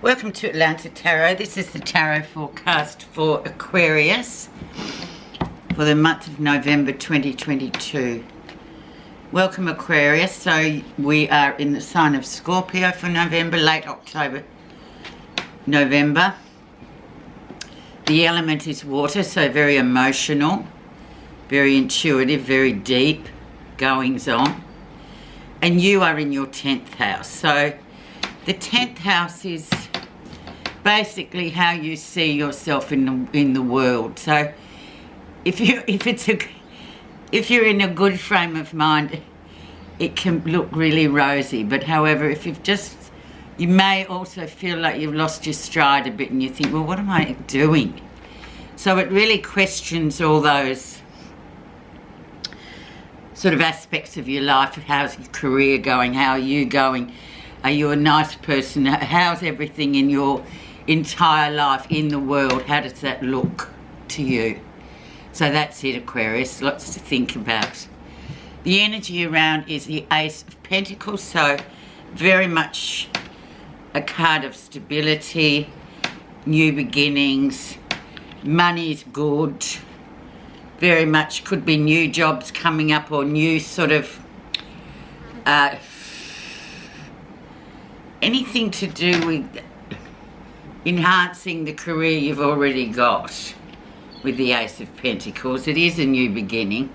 Welcome to Atlanta Tarot. This is the tarot forecast for Aquarius for the month of November 2022. Welcome Aquarius. So we are in the sign of Scorpio for November, late October, November. The element is water, so very emotional, very intuitive, very deep goings on. And you are in your 10th house. So the 10th house is basically how you see yourself in the world. So if you're in a good frame of mind, it can look really rosy. But however, if you may also feel like you've lost your stride a bit and you think, well, what am I doing? So it really questions all those sort of aspects of your life. How's your career going? How are you going? Are you a nice person? How's everything in your entire life in the world? How does that look to you? So that's it, Aquarius. Lots to think about. The energy around is the Ace of Pentacles, so very much a card of stability, new beginnings, money's good, very much could be new jobs coming up or new sort of anything to do with enhancing the career you've already got with the Ace of Pentacles. It is a new beginning,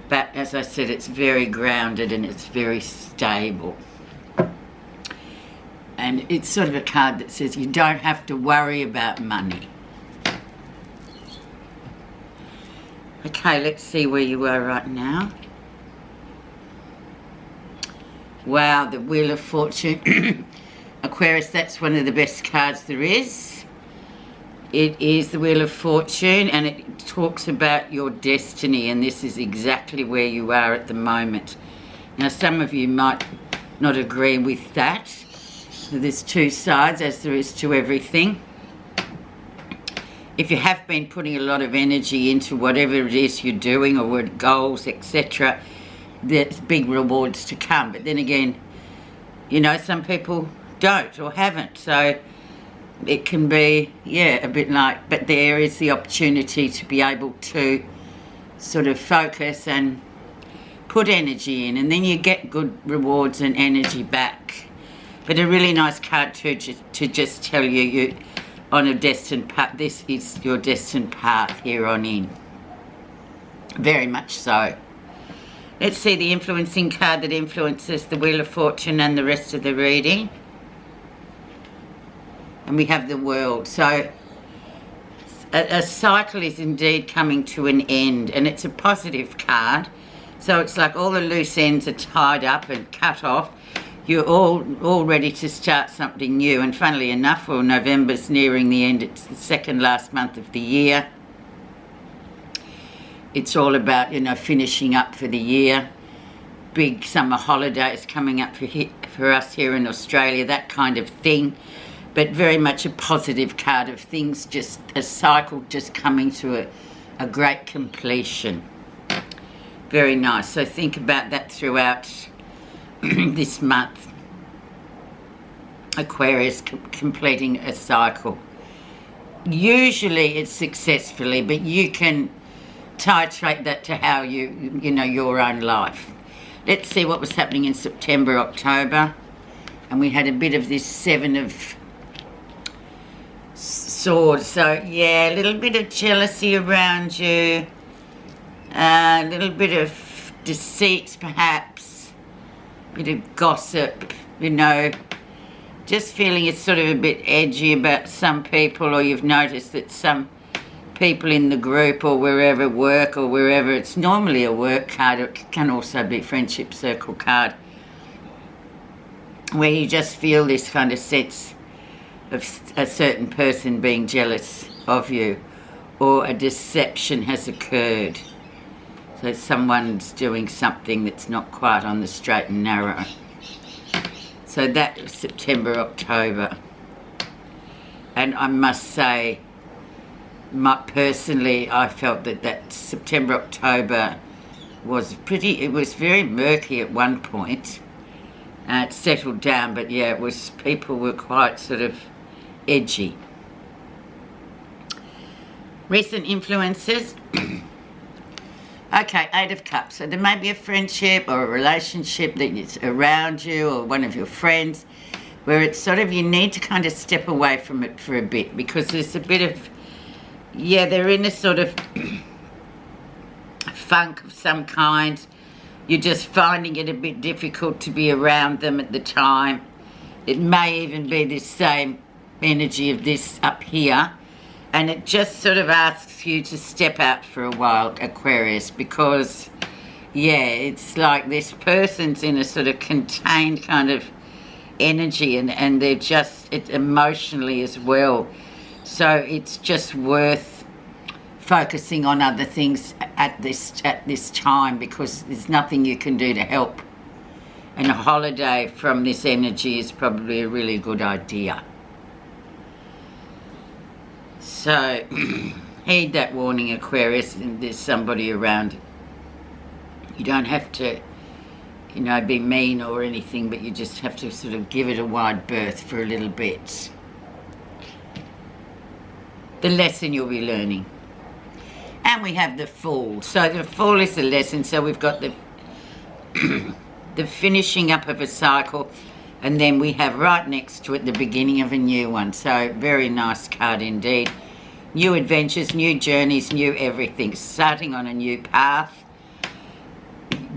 but as I said, it's very grounded and it's very stable. And it's sort of a card that says you don't have to worry about money. Okay, let's see where you are right now. Wow, the Wheel of Fortune. Aquarius, that's one of the best cards there is. It is the Wheel of Fortune, and it talks about your destiny, and this is exactly where you are at the moment. Now, some of you might not agree with that. So there's two sides, as there is to everything. If you have been putting a lot of energy into whatever it is you're doing or goals, etc., there's big rewards to come. But then again, you know, some people don't or haven't. So it can be, yeah, a bit like, but there is the opportunity to be able to sort of focus and put energy in, and then you get good rewards and energy back. But a really nice card to just tell you on a destined path. This is your destined path here on in. Very much so. Let's see the influencing card that influences the Wheel of Fortune and the rest of the reading. And we have the World. So a cycle is indeed coming to an end, and it's a positive card. So it's like all the loose ends are tied up and cut off. You're all ready to start something new. And funnily enough, well, November's nearing the end. It's the second last month of the year. It's all about, you know, finishing up for the year. Big summer holidays coming up for us here in Australia, that kind of thing. But very much a positive card of things, just a cycle just coming to a great completion. Very nice. So think about that throughout this month. Aquarius completing a cycle. Usually it's successfully, but you can titrate that to how you know your own life. Let's see what was happening in September, October. And we had a bit of this Seven of Swords. So yeah, a little bit of jealousy around you, a little bit of deceit perhaps, a bit of gossip, you know, just feeling it's sort of a bit edgy about some people, or you've noticed that some people in the group or wherever work or wherever, it's normally a work card, it can also be friendship circle card, where you just feel this kind of sense of a certain person being jealous of you, or a deception has occurred. So someone's doing something that's not quite on the straight and narrow. So that was September, October. And I must say, personally, I felt that September, October was it was very murky at one point. It settled down, but yeah, people were quite sort of edgy. Recent influences. Okay, Eight of Cups. So there may be a friendship or a relationship that is around you, or one of your friends, where it's sort of, you need to kind of step away from it for a bit, because there's a bit of, yeah, they're in a sort of funk of some kind. You're just finding it a bit difficult to be around them at the time. It may even be this same energy of this up here. And it just sort of asks you to step out for a while, Aquarius, because, yeah, it's like this person's in a sort of contained kind of energy, and they're just, it's emotionally as well. So it's just worth focusing on other things at this time, because there's nothing you can do to help. And a holiday from this energy is probably a really good idea. So, heed that warning, Aquarius, and there's somebody around. You don't have to, you know, be mean or anything, but you just have to sort of give it a wide berth for a little bit. The lesson you'll be learning. And we have the Fool. So the Fool is the lesson. So we've got the the finishing up of a cycle, and then we have right next to it the beginning of a new one. So very nice card indeed. New adventures, new journeys, new everything. Starting on a new path.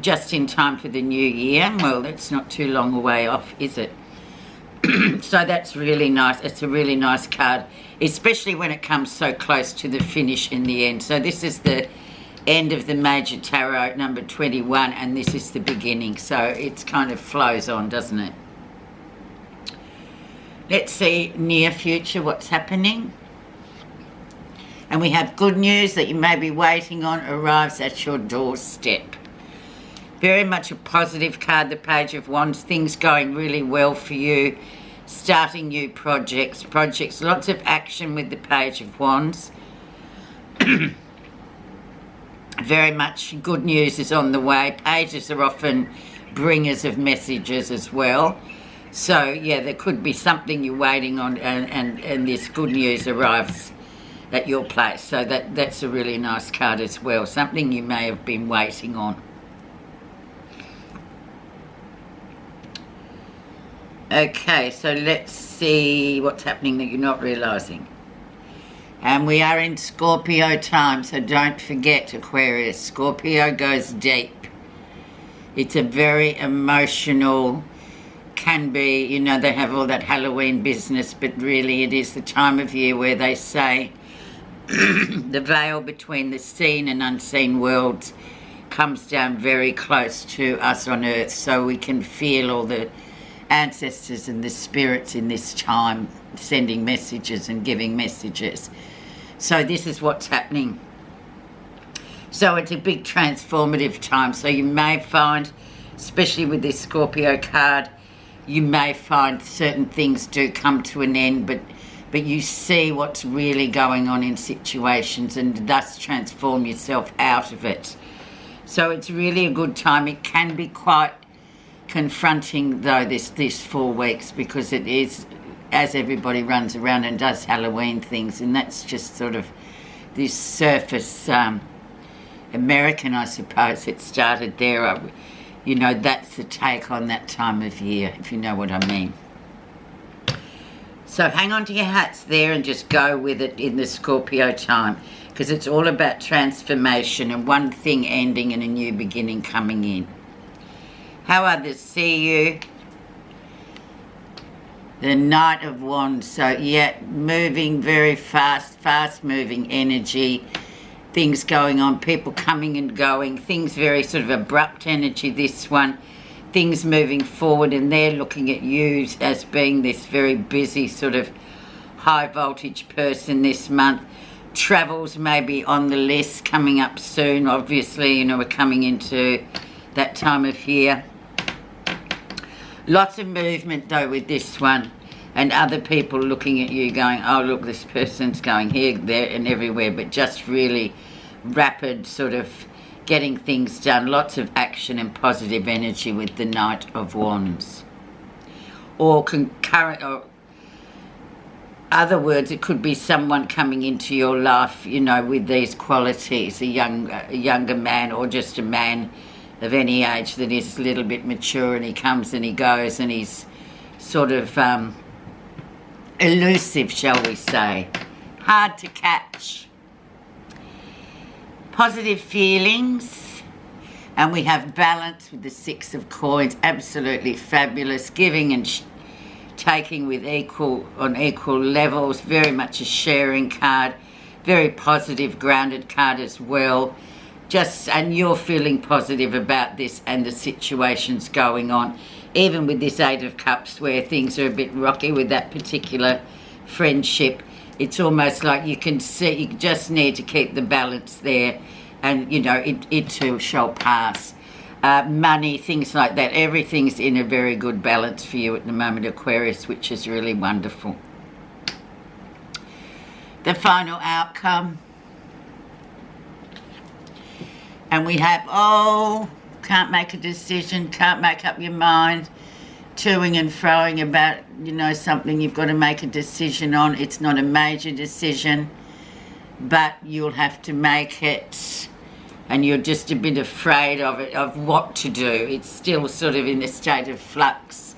Just in time for the new year. Well, that's not too long a way off, is it? So that's really nice. It's a really nice card, especially when it comes so close to the finish in the end. So this is the end of the Major Tarot, number 21, and this is the beginning. So it kind of flows on, doesn't it? Let's see near future, what's happening. And we have good news that you may be waiting on arrives at your doorstep. Very much a positive card, the Page of Wands. Things going really well for you. Starting new projects. Lots of action with the Page of Wands. Very much good news is on the way. Pages are often bringers of messages as well. So, yeah, there could be something you're waiting on, and this good news arrives at your place. So that's a really nice card as well. Something you may have been waiting on. Okay, so let's see what's happening that you're not realising. And we are in Scorpio time, so don't forget, Aquarius. Scorpio goes deep. It's a very emotional, can be, you know, they have all that Halloween business, but really it is the time of year where they say the veil between the seen and unseen worlds comes down very close to us on Earth, so we can feel all the ancestors and the spirits in this time sending messages and giving messages. So this is what's happening. So it's a big transformative time. So you may find, especially with this Scorpio card, you may find certain things do come to an end, but you see what's really going on in situations and thus transform yourself out of it. So it's really a good time. It can be quite confronting though, this 4 weeks, because it is, as everybody runs around and does Halloween things, and that's just sort of this surface American, I suppose. It started there. You know, that's the take on that time of year, if you know what I mean. So hang on to your hats there and just go with it in the Scorpio time, because it's all about transformation and one thing ending and a new beginning coming in. How others see you. The Knight of Wands. So yeah, moving very fast moving energy. Things going on, people coming and going, things very sort of abrupt energy, this one. Things moving forward, and they're looking at you as being this very busy sort of high voltage person this month. Travels may be on the list coming up soon. Obviously, you know, we're coming into that time of year. Lots of movement though with this one, and other people looking at you going, oh look, this person's going here, there and everywhere, but just really rapid sort of getting things done. Lots of action and positive energy with the Knight of Wands. Or concurrent, or other words, it could be someone coming into your life, you know, with these qualities, a younger man, or just a man of any age that is a little bit mature, and he comes and he goes, and he's sort of elusive, shall we say, hard to catch. Positive feelings, and we have balance with the Six of Coins. Absolutely fabulous, giving and taking with equal levels. Very much a sharing card, very positive, grounded card as well. And you're feeling positive about this and the situations going on, even with this Eight of Cups where things are a bit rocky with that particular friendship. It's almost like you can see, you just need to keep the balance there, and you know, it too shall pass. Money, things like that, everything's in a very good balance for you at the moment, Aquarius, which is really wonderful. The final outcome, and we have, can't make a decision, can't make up your mind, toing and froing about, you know, something you've got to make a decision on. It's not a major decision, but you'll have to make it, and you're just a bit afraid of it, of what to do. It's still sort of in a state of flux.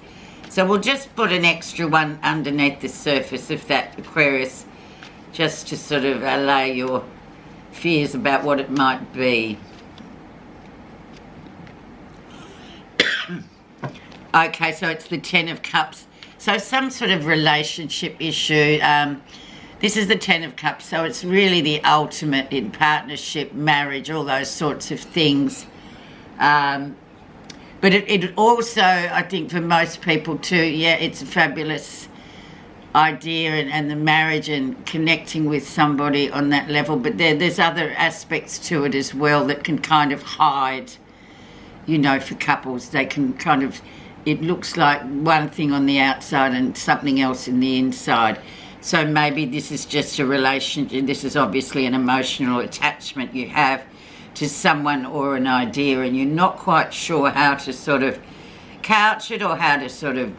So we'll just put an extra one underneath the surface of that, Aquarius, just to sort of allay your fears about what it might be. Okay, so it's the Ten of Cups. So some sort of relationship issue. This is the Ten of Cups, so it's really the ultimate in partnership, marriage, all those sorts of things. But it also, I think for most people too, yeah, it's a fabulous idea, and the marriage and connecting with somebody on that level. But there's other aspects to it as well that can kind of hide, you know, for couples. They can kind of, it looks like one thing on the outside and something else in the inside. So maybe this is just a relationship. This is obviously an emotional attachment you have to someone or an idea, and you're not quite sure how to sort of couch it, or how to sort of,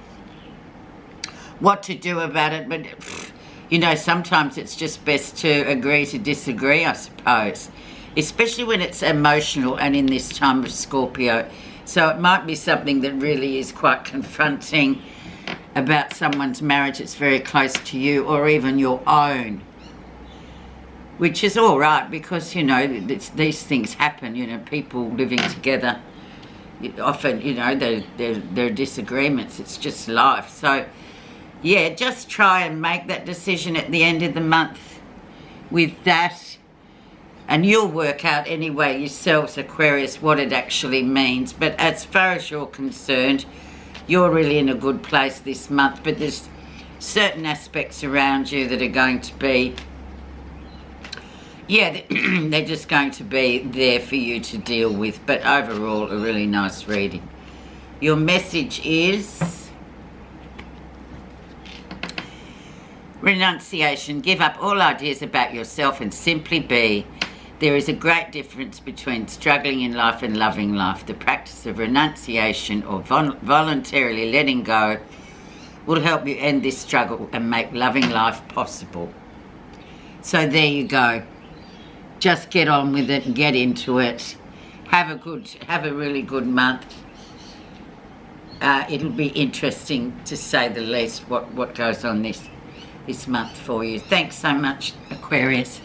what to do about it. But, you know, sometimes it's just best to agree to disagree, I suppose, especially when it's emotional and in this time of Scorpio. So it might be something that really is quite confronting about someone's marriage that's very close to you, or even your own, which is all right, because, you know, these things happen. You know, people living together, often, you know, there are disagreements. It's just life. So, yeah, just try and make that decision at the end of the month with that, and you'll work out anyway yourselves, Aquarius, what it actually means. But as far as you're concerned, you're really in a good place this month, but there's certain aspects around you that are going to be, yeah, they're just going to be there for you to deal with. But overall, a really nice reading. Your message is renunciation. Give up all ideas about yourself and simply be. There is a great difference between struggling in life and loving life. The practice of renunciation, or voluntarily letting go, will help you end this struggle and make loving life possible. So there you go. Just get on with it and get into it. Have a really good month. It'll be interesting, to say the least, what goes on this month for you. Thanks so much, Aquarius.